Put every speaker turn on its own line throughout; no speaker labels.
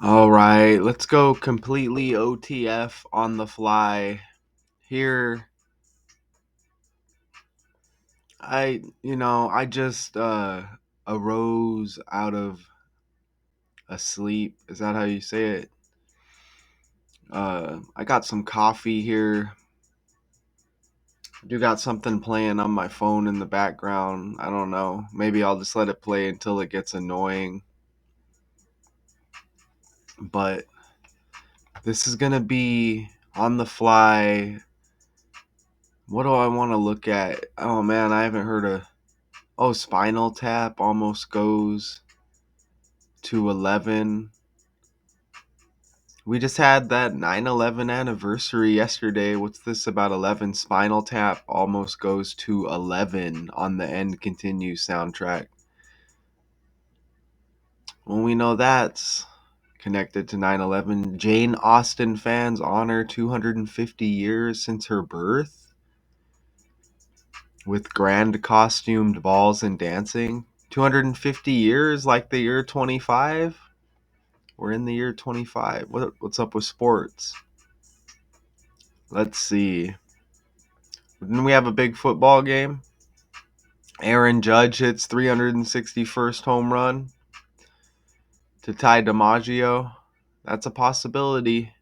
All right, let's go completely OTF on the fly. Here, I just arose out of a sleep. Is that how you say it? I got some coffee here. Do got something playing on my phone in the background. I don't know. Maybe I'll just let it play until it gets annoying. But this is gonna be on the fly. What do I want to look at? Oh man, I haven't heard of. Oh, Spinal Tap almost goes to 11. We just had that 9/11 anniversary yesterday. What's this about 11? Spinal Tap almost goes to 11 on the End Continues soundtrack. Well, we know that's connected to 9/11. Jane Austen fans honor 250 years since her birth with grand costumed balls and dancing. 250 years like the year 25? We're in the year 25. What's up with sports? Let's see. Didn't we have a big football game? Aaron Judge hits 361st home run to Ty DiMaggio. That's a possibility.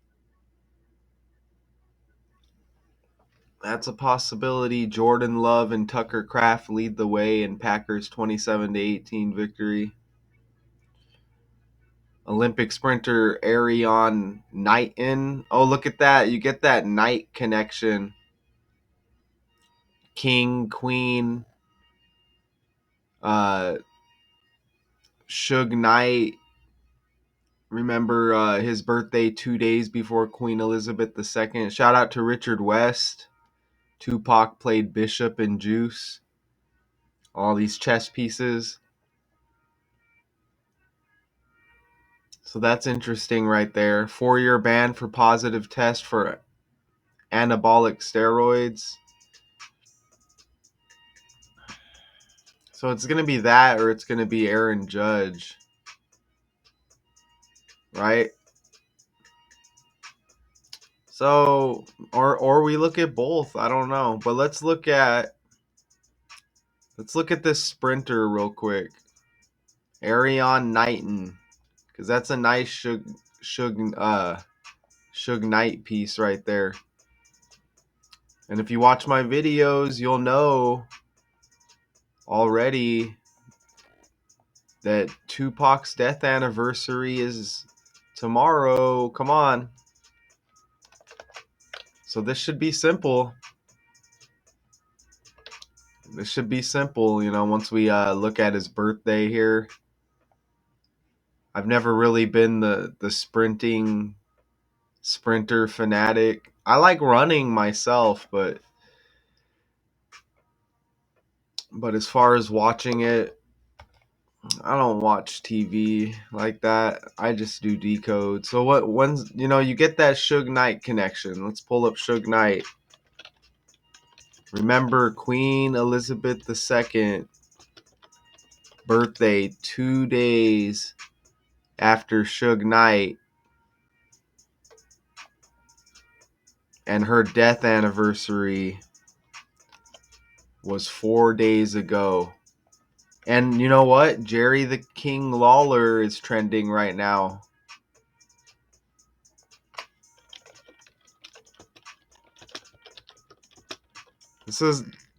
That's a possibility. Jordan Love and Tucker Kraft lead the way in Packers 27-18 victory. Olympic sprinter Erriyon Knighton. Oh, look at that. You get that Knight connection. King, Queen, Suge Knight. Remember his birthday 2 days before Queen Elizabeth II. Shout out to Richard West. Tupac played Bishop in Juice. All these chess pieces. So that's interesting right there. 4-year ban for positive test for anabolic steroids. So it's going to be that, or it's going to be Aaron Judge. Right? So, or we look at both. I don't know. But let's look at this sprinter real quick. Erriyon Knighton. Because that's a nice Suge Knight piece right there. And if you watch my videos, you'll know already that Tupac's death anniversary is tomorrow. Come on. So this should be simple. This should be simple, once we look at his birthday here. I've never really been the sprinter fanatic. I like running myself, but as far as watching it, I don't watch TV like that. I just do decode. So when's you get that Suge Knight connection. Let's pull up Suge Knight. Remember Queen Elizabeth II birthday 2 days after Suge Knight, and her death anniversary was 4 days ago. And you know what? Jerry the King Lawler is trending right now.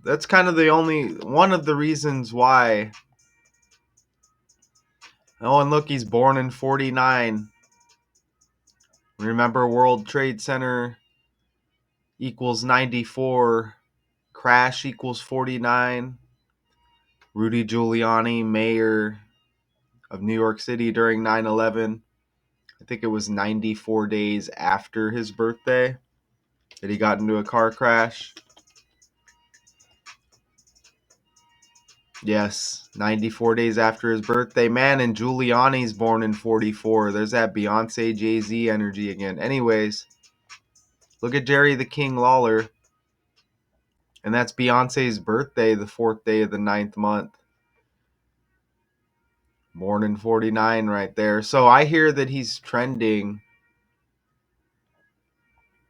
That's kind of the only one of the reasons why. Oh, and look, he's born in 49. Remember World Trade Center equals 94. Crash equals 49. Rudy Giuliani, mayor of New York City during 9/11. I think it was 94 days after his birthday that he got into a car crash. Yes, 94 days after his birthday. Man, and Giuliani's born in 44. There's that Beyonce Jay-Z energy again. Anyways, look at Jerry the King Lawler. And that's Beyonce's birthday, the 4th day of the 9th month. Born in 49 right there. So I hear that he's trending.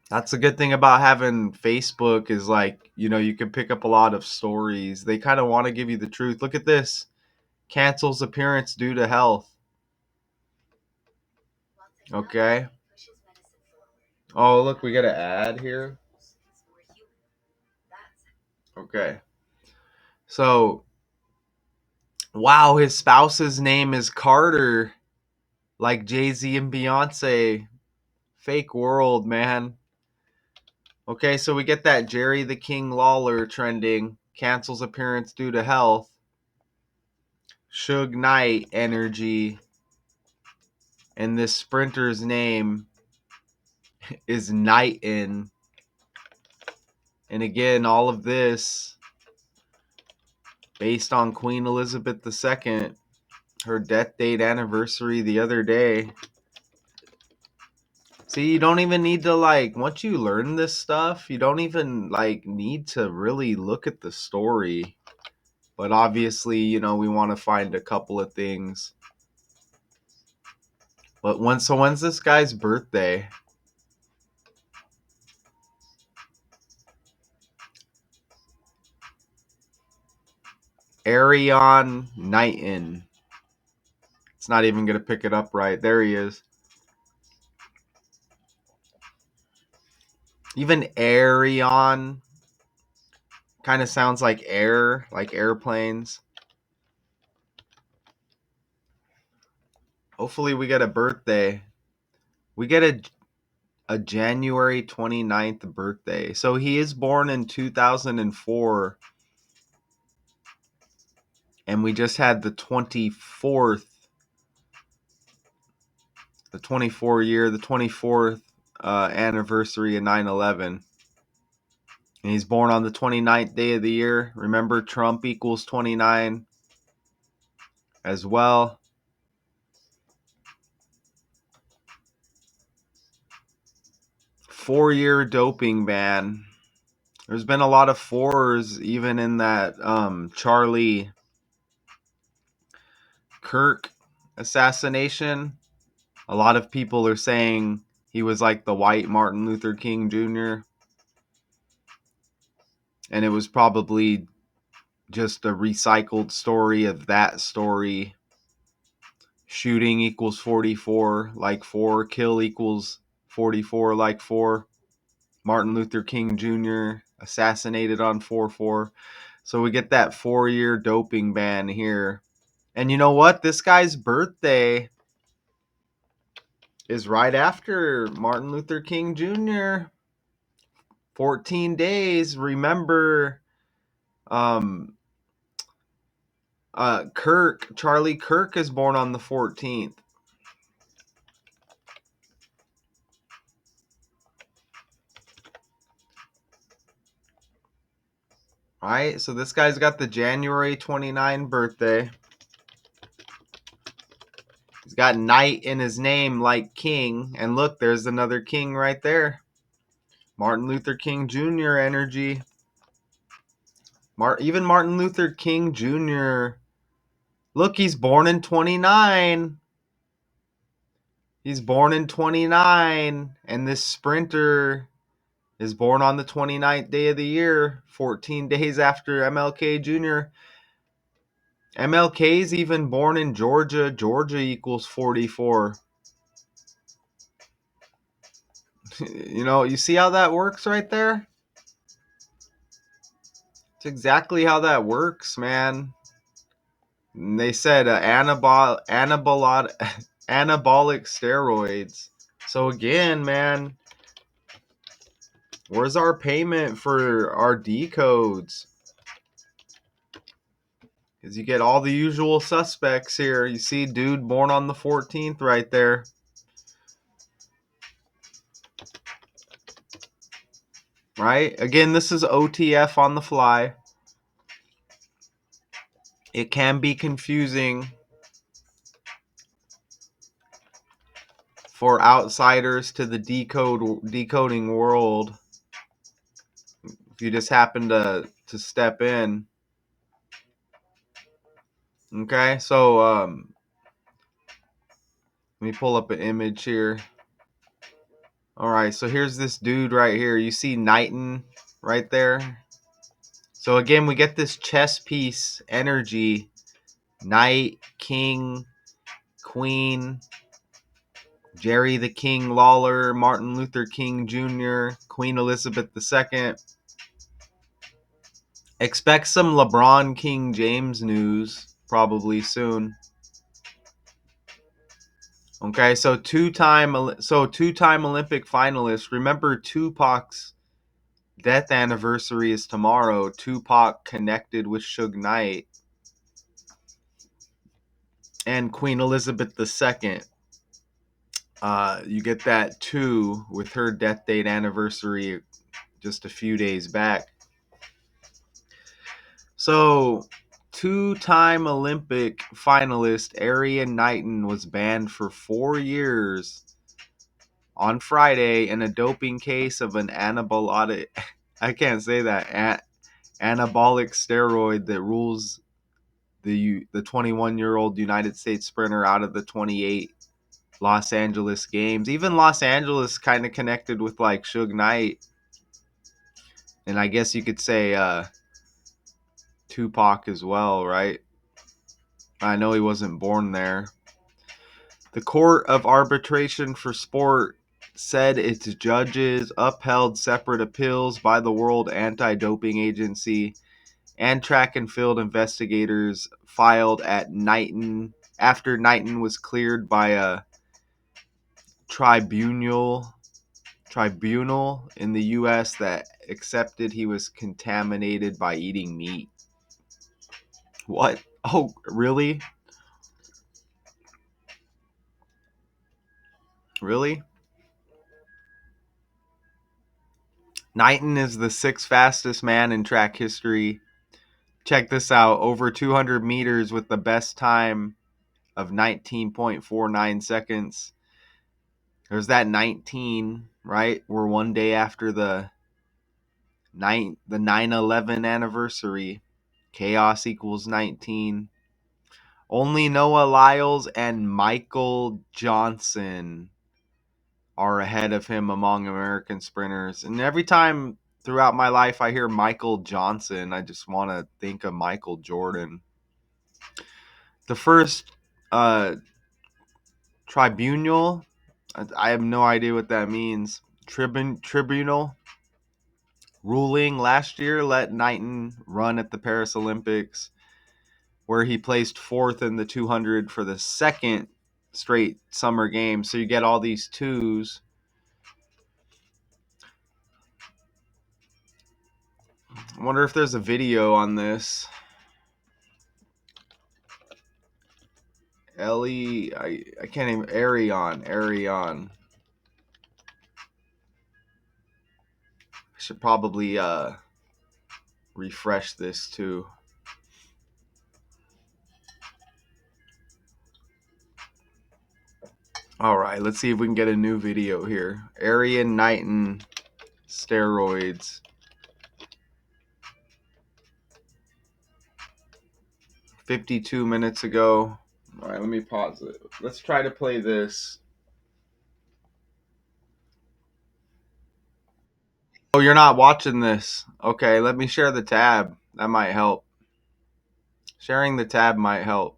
That's the good thing about having Facebook is like, you can pick up a lot of stories. They kind of want to give you the truth. Look at this. Cancels appearance due to health. Okay. Oh, look, we got an ad here. Okay. So, wow, his spouse's name is Carter, like Jay-Z and Beyonce. Fake world, man. Okay, so we get that Jerry the King Lawler trending. Cancels appearance due to health. Suge Knight energy. And this sprinter's name is Knighton. And again, all of this based on Queen Elizabeth II, her death date anniversary the other day. See, you don't even need to once you learn this stuff, you don't even need to really look at the story. But obviously, we want to find a couple of things. But when's this guy's birthday? Erriyon Knighton. It's not even going to pick it up right. There he is. Even Erriyon kind of sounds like air, like airplanes. Hopefully we get a birthday. We get a January 29th birthday. So he is born in 2004. And we just had the 24th, the 24th anniversary of 9/11. And he's born on the 29th day of the year. Remember, Trump equals 29 as well. Four-year doping ban. There's been a lot of fours even in that Charlie Kirk assassination. A lot of people are saying he was like the white Martin Luther King Jr. And it was probably just a recycled story of that story. Shooting equals 44 like 4. Kill equals 44 like 4. Martin Luther King Jr. assassinated on 4/4. So we get that 4-year doping ban here. And you know what? This guy's birthday is right after Martin Luther King Jr. 14 days. Remember, Charlie Kirk is born on the 14th. Right? So this guy's got the January 29 birthday. He's got Knight in his name like King. And look, there's another King right there. Martin Luther King Jr. energy. Even Martin Luther King Jr. Look, he's born in 29. He's born in 29. And this sprinter is born on the 29th day of the year, 14 days after MLK Jr. MLK's even born in Georgia. Georgia equals 44. You see how that works right there? It's exactly how that works, man. And they said anabolic steroids. So again, man, where's our payment for our decodes? Because you get all the usual suspects here. You see dude born on the 14th right there. Right? Again, this is OTF on the fly. It can be confusing for outsiders to the decoding world. If you just happen to step in. Okay, so Let me pull up an image here. All right, so here's this dude right here. You see Knighton right there? So again, we get this chess piece energy. Knight, king, queen, Jerry the King Lawler, Martin Luther King Jr., Queen Elizabeth II. Expect some LeBron King James news probably soon. Okay, so two-time Olympic finalist. Remember, Tupac's death anniversary is tomorrow. Tupac connected with Suge Knight and Queen Elizabeth II. You get that too with her death date anniversary just a few days back. So, two-time Olympic finalist Erriyon Knighton was banned for 4 years on Friday in a doping case of an anabolic, I can't say that, anabolic steroid that rules the 21-year-old United States sprinter out of the 28 Los Angeles games. Even Los Angeles kind of connected with like Suge Knight, and I guess you could say Tupac as well, right? I know he wasn't born there. The Court of Arbitration for Sport said its judges upheld separate appeals by the World Anti-Doping Agency and track and field investigators filed at Knighton after Knighton was cleared by a tribunal in the U.S. that accepted he was contaminated by eating meat. What? Oh, really? Really? Knighton is the sixth fastest man in track history. Check this out. Over 200 meters with the best time of 19.49 seconds. There's that 19, right? We're one day after the 9/11 anniversary. Chaos equals 19. Only Noah Lyles and Michael Johnson are ahead of him among American sprinters. And every time throughout my life I hear Michael Johnson, I just want to think of Michael Jordan. The first tribunal, I have no idea what that means. Tribunal ruling last year let Knighton run at the Paris Olympics, where he placed fourth in the 200 for the second straight summer games. So you get all these twos. I wonder if there's a video on this. I can't even, Erriyon. I should probably refresh this too. All right, let's see if we can get a new video here. Erriyon Knighton steroids. 52 minutes ago. All right, let me pause it. Let's try to play this. Oh, you're not watching this. Okay, let me share the tab. That might help. Sharing the tab might help.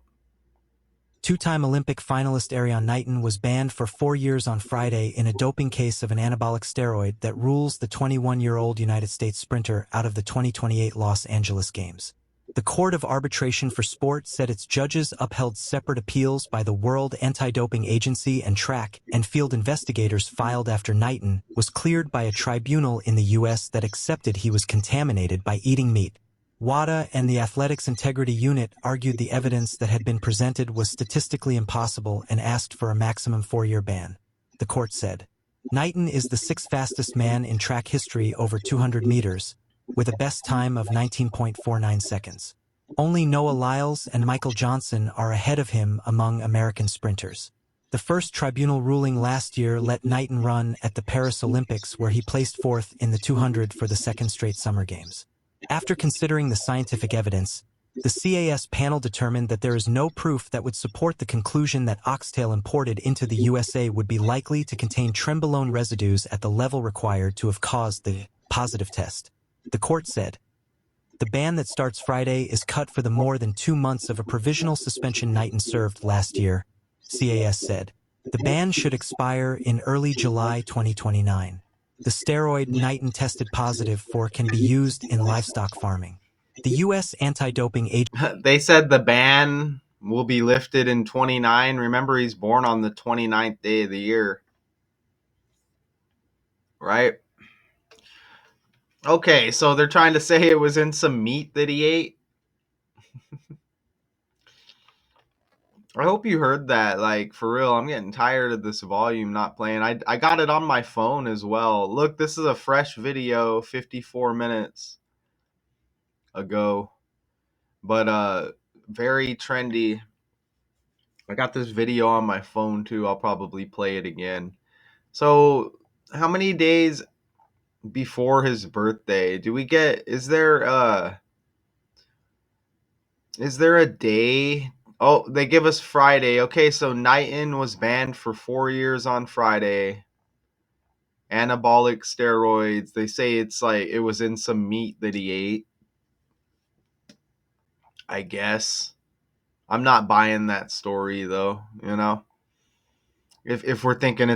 Two-time Olympic finalist Erriyon Knighton was banned for 4 years on Friday in a doping case of an anabolic steroid that rules the 21-year-old United States sprinter out of the 2028 Los Angeles Games. The Court of Arbitration for Sport said its judges upheld separate appeals by the World Anti-Doping Agency and track and field investigators filed after Knighton was cleared by a tribunal in the U.S. that accepted he was contaminated by eating meat. WADA and the Athletics Integrity Unit argued the evidence that had been presented was statistically impossible and asked for a maximum 4-year ban. The court said, Knighton is the sixth fastest man in track history over 200 meters, with a best time of 19.49 seconds. Only Noah Lyles and Michael Johnson are ahead of him among American sprinters. The first tribunal ruling last year let Knighton run at the Paris Olympics, where he placed fourth in the 200 for the second straight summer games. After considering the scientific evidence, The CAS panel determined that there is no proof that would support the conclusion that oxtail imported into the USA would be likely to contain trenbolone residues at the level required to have caused the positive test. The court said, the ban that starts Friday is cut for the more than 2 months of a provisional suspension Knighton served last year, CAS said. The ban should expire in early July 2029. The steroid Knighton tested positive for can be used in livestock farming. The U.S. anti-doping agency...
They said the ban will be lifted in 29. Remember, he's born on the 29th day of the year. Right? Okay, so they're trying to say it was in some meat that he ate. I hope you heard that. Like, for real, I'm getting tired of this volume not playing. I got it on my phone as well. Look, this is a fresh video, 54 minutes ago. But very trendy. I got this video on my phone too. I'll probably play it again. So, how many days before his birthday do we get? Is there a day? Oh, they give us Friday. Okay, so Knighton was banned for 4 years on Friday. Anabolic steroids. They say it's like it was in some meat that he ate. I guess. I'm not buying that story though, you know. If we're thinking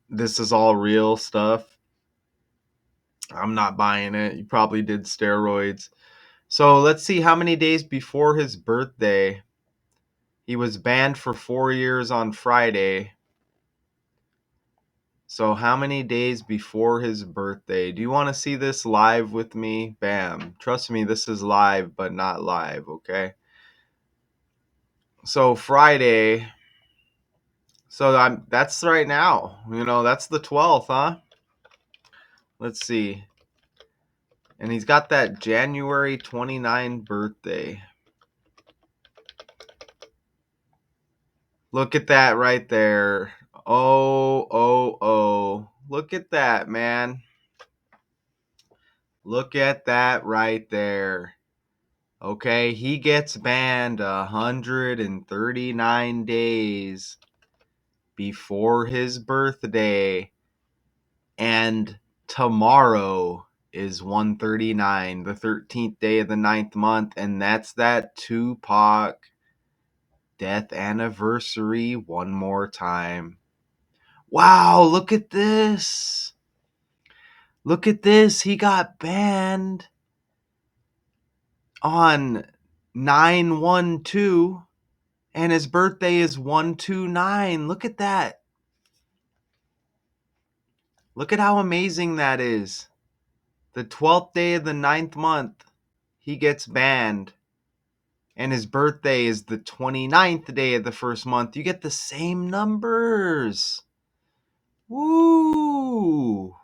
this is all real stuff, I'm not buying it. You probably did steroids. So let's see how many days before his birthday. He was banned for 4 years on Friday. So how many days before his birthday? Do you want to see this live with me? Bam. Trust me, this is live, but not live, okay? So Friday. So that's right now. You know, that's the 12th, huh? Let's see. And he's got that January 29 birthday. Look at that right there. Oh, oh, oh. Look at that, man. Look at that right there. Okay, he gets banned 139 days before his birthday. And tomorrow is 139, the 13th day of the 9th month. And that's that Tupac death anniversary one more time. Wow, look at this. Look at this. He got banned on 9/12 and his birthday is 129. Look at that. Look at how amazing that is. The 12th day of the 9th month, he gets banned. And his birthday is the 29th day of the first month. You get the same numbers. Woo!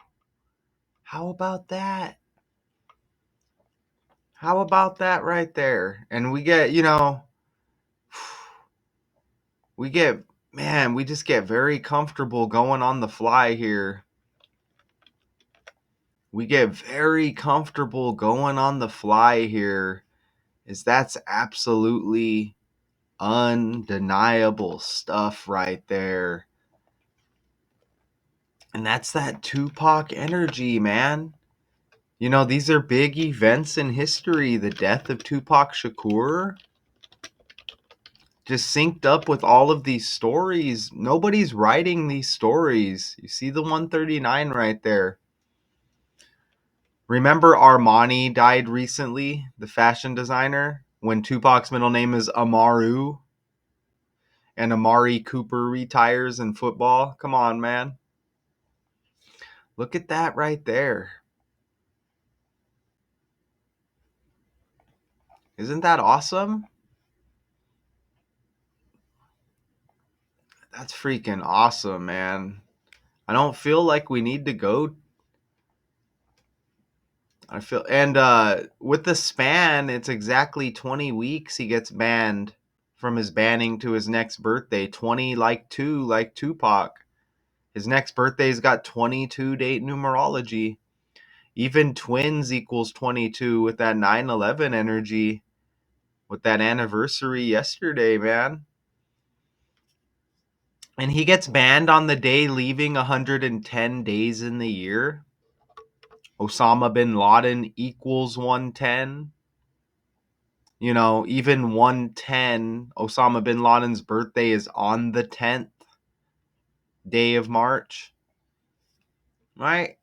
How about that? How about that right there? And we get, we just get very comfortable going on the fly here. We get very comfortable going on the fly here. That's absolutely undeniable stuff right there. And that's that Tupac energy, man. You know, these are big events in history. The death of Tupac Shakur just synced up with all of these stories. Nobody's writing these stories. You see the 139 right there. Remember Armani died recently, the fashion designer, when Tupac's middle name is Amaru and Amari Cooper retires in football? Come on, man. Look at that right there. Isn't that awesome? That's freaking awesome, man. I don't feel like we need to go. With the span, it's exactly 20 weeks he gets banned from his banning to his next birthday. 20 like Tupac. His next birthday's got 22 date numerology. Even twins equals 22 with that 9/11 energy. with that anniversary yesterday, man. And he gets banned on the day leaving 110 days in the year. Osama bin Laden equals 110. You know, even 110, Osama bin Laden's birthday is on the 10th day of March. Right?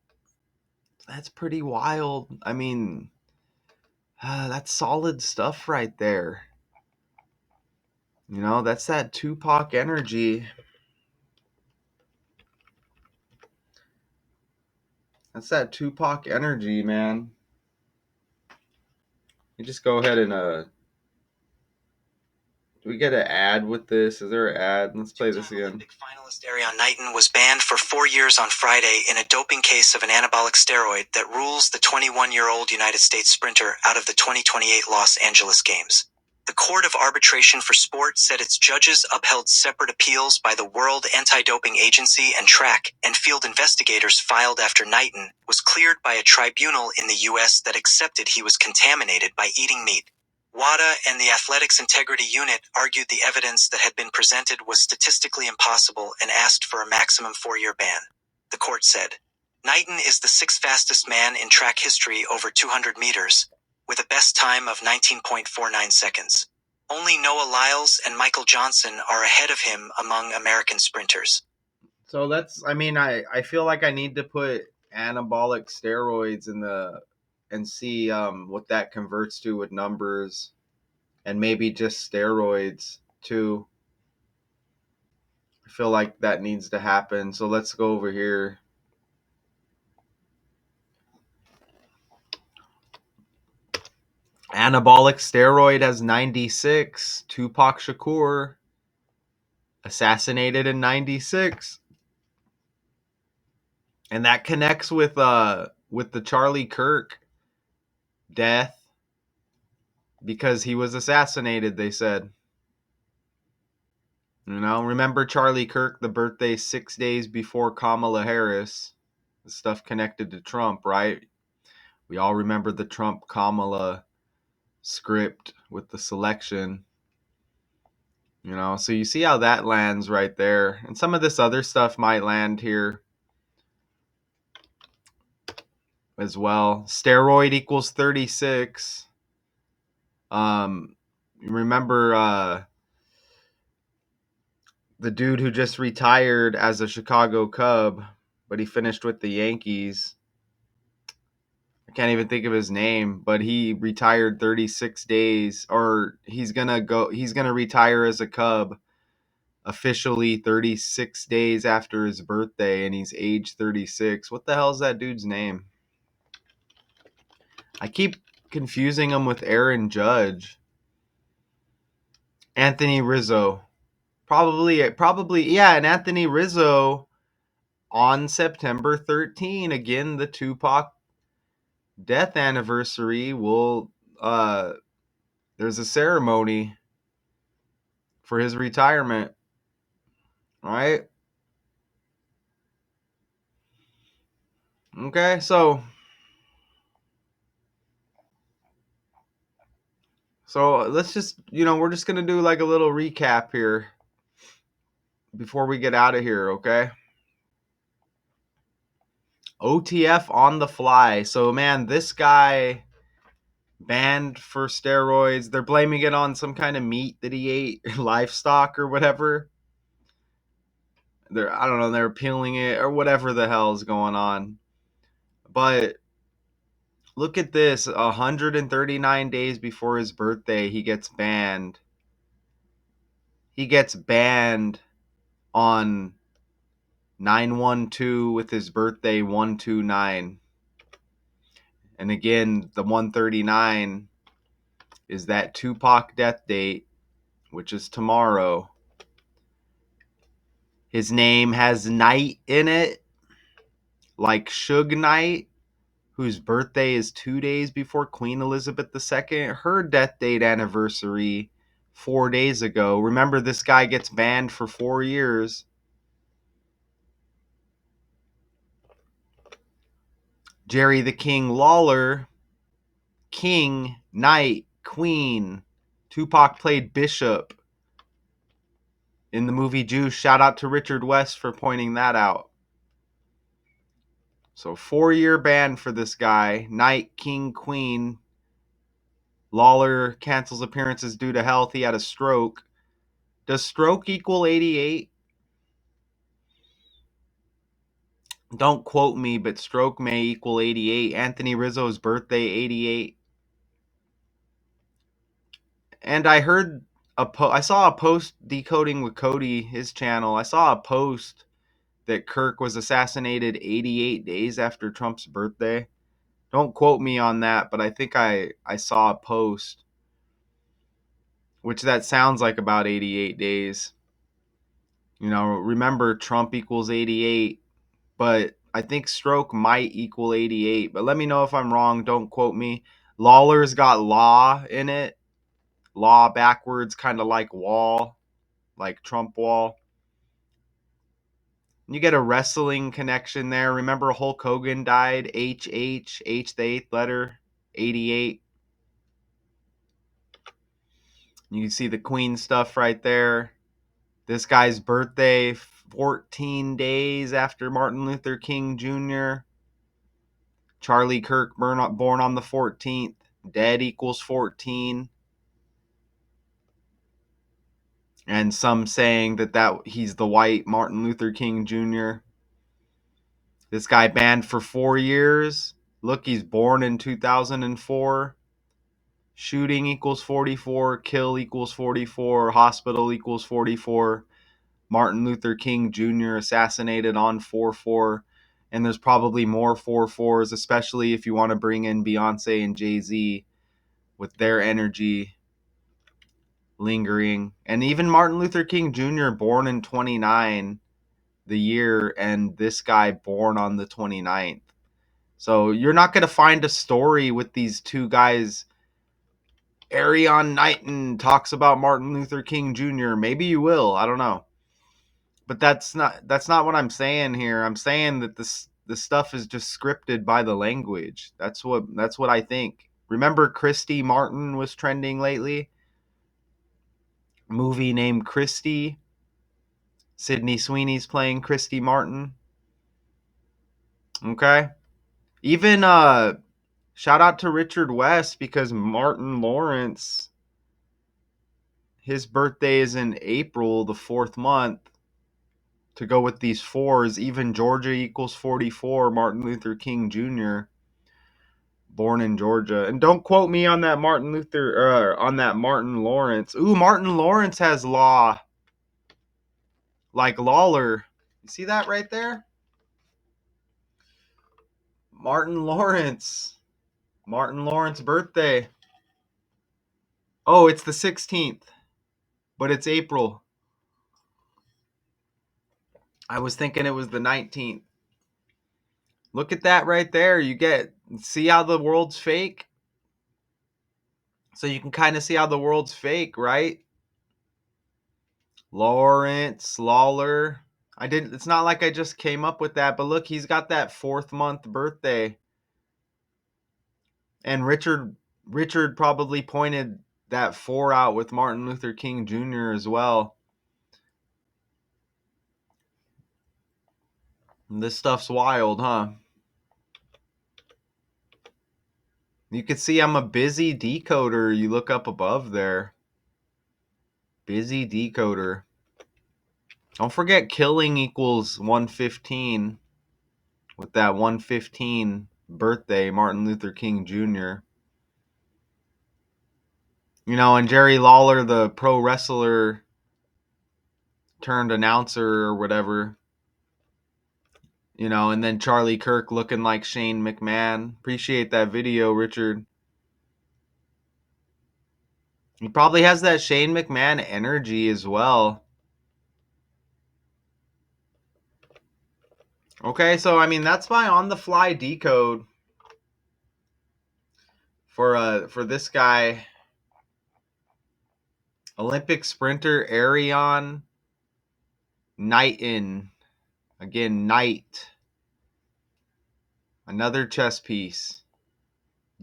That's pretty wild. I mean, that's solid stuff right there. You know, that's that Tupac energy. That's that Tupac energy, man. You just go ahead and do we get an ad with this? Is there an ad? Let's play this again.
Olympic finalist Erriyon Knighton was banned for 4 years on Friday in a doping case of an anabolic steroid that rules the 21-year-old United States sprinter out of the 2028 Los Angeles Games. The Court of Arbitration for Sport said its judges upheld separate appeals by the World Anti-Doping Agency and track and field investigators filed after Knighton was cleared by a tribunal in the U.S. that accepted he was contaminated by eating meat. WADA and the Athletics Integrity Unit argued the evidence that had been presented was statistically impossible and asked for a maximum 4-year ban. The court said, Knighton is the 6th fastest man in track history over 200 meters, with a best time of 19.49 seconds. Only Noah Lyles and Michael Johnson are ahead of him among American sprinters.
So that's, I mean, I feel like I need to put anabolic steroids in the, and see what that converts to with numbers, and maybe just steroids too. I feel like that needs to happen. So let's go over here. Anabolic steroid has 96. Tupac Shakur assassinated in 96. And that connects with the Charlie Kirk death because he was assassinated, they said. You know, remember Charlie Kirk, the birthday 6 days before Kamala Harris. The stuff connected to Trump, right? We all remember the Trump Kamala script with the selection. You know, so you see how that lands right there. And some of this other stuff might land here as well. Steroid equals 36. Remember the dude who just retired as a Chicago Cub, but he finished with the Yankees. I can't even think of his name, but he retired 36 days, or he's going to retire as a Cub officially 36 days after his birthday, and he's age 36. What the hell is that dude's name? I keep confusing him with Aaron Judge. Anthony Rizzo. Probably, yeah, and Anthony Rizzo on September 13, again, the Tupac death anniversary, will there's a ceremony for his retirement, right? Okay, so let's just, we're just going to do like a little recap here before we get out of here, okay? OTF on the fly. So, man, this guy banned for steroids. They're blaming it on some kind of meat that he ate, livestock or whatever. I don't know, they're peeling it or whatever the hell is going on. But look at this, 139 days before his birthday, he gets banned. He gets banned on 9/12 with his birthday 129. And again, the 139 is that Tupac death date, which is tomorrow. His name has Knight in it, like Suge Knight, whose birthday is 2 days before Queen Elizabeth II. Her death date anniversary 4 days ago. Remember, this guy gets banned for 4 years. Jerry the King Lawler, King, Knight, Queen, Tupac played Bishop in the movie Juice. Shout out to Richard West for pointing that out. So 4-year ban for this guy. Knight, King, Queen. Lawler cancels appearances due to health. He had a stroke. Does stroke equal 88? Don't quote me, but stroke may equal 88. Anthony Rizzo's birthday, 88. And I heard I saw a post Decoding with Cody, his channel. I saw a post that Kirk was assassinated 88 days after Trump's birthday. Don't quote me on that, but I think I saw a post, which that sounds like about 88 days. You know, remember Trump equals 88, but I think stroke might equal 88. But let me know if I'm wrong. Don't quote me. Lawler's got law in it. Law backwards, kind of like wall, like Trump wall. You get a wrestling connection there. Remember Hulk Hogan died? H, the eighth letter, 88. You can see the Queen stuff right there. This guy's birthday, 14 days after Martin Luther King Jr. Charlie Kirk, born on the 14th. Dead equals 14. And some saying that he's the white Martin Luther King Jr. This guy banned for 4 years. Look, he's born in 2004. Shooting equals 44. Kill equals 44. Hospital equals 44. Martin Luther King Jr. assassinated on 4/4. And there's probably more 4/4s, especially if you want to bring in Beyonce and Jay-Z with their energy lingering. And even Martin Luther King Jr. born in 29, the year, and this guy born on the 29th. So you're not going to find a story with these two guys. Erriyon Knighton talks about Martin Luther King Jr. Maybe you will. I don't know. But that's not what I'm saying here. I'm saying that this stuff is just scripted by the language. That's what I think. Remember Christy Martin was trending lately? Movie named Christy. Sydney Sweeney's playing Christy Martin. Okay? Even shout out to Richard West, because Martin Lawrence, his birthday is in April, the 4th month. To go with these 4s, even Georgia equals 44. Martin Luther King Jr. born in Georgia. And don't quote me on that on that Martin Lawrence. Ooh, Martin Lawrence has law like Lawler. You see that right there? Martin Lawrence birthday. Oh, it's the 16th, but it's April. I was thinking it was the 19th. Look at that right there. See how the world's fake? So you can kind of see how the world's fake, right? Lawrence, Lawler. It's not like I just came up with that, but look, he's got that 4th month birthday. And Richard probably pointed that 4 out with Martin Luther King Jr. as well. And this stuff's wild, huh? You can see I'm a busy decoder. You look up above there. Busy decoder. Don't forget killing equals 115 with that 115 birthday, Martin Luther King Jr. You know, and Jerry Lawler, the pro wrestler turned announcer or whatever. You know, and then Charlie Kirk looking like Shane McMahon. Appreciate that video, Richard. He probably has that Shane McMahon energy as well. Okay, so I mean that's my on-the-fly decode for this guy, Olympic sprinter Erriyon Knighton. Again, Knight. Another chess piece.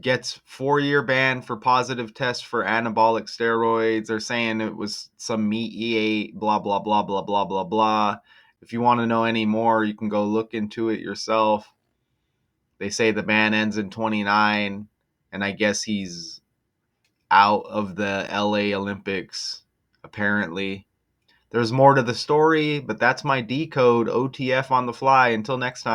gets 4-year ban for positive test for anabolic steroids. They're saying it was some meat he ate, blah, blah, blah, blah, blah, blah, blah. If you want to know any more, you can go look into it yourself. They say the ban ends in 29, and I guess he's out of the LA Olympics, apparently. There's more to the story, but that's my decode OTF on the fly. Until next time.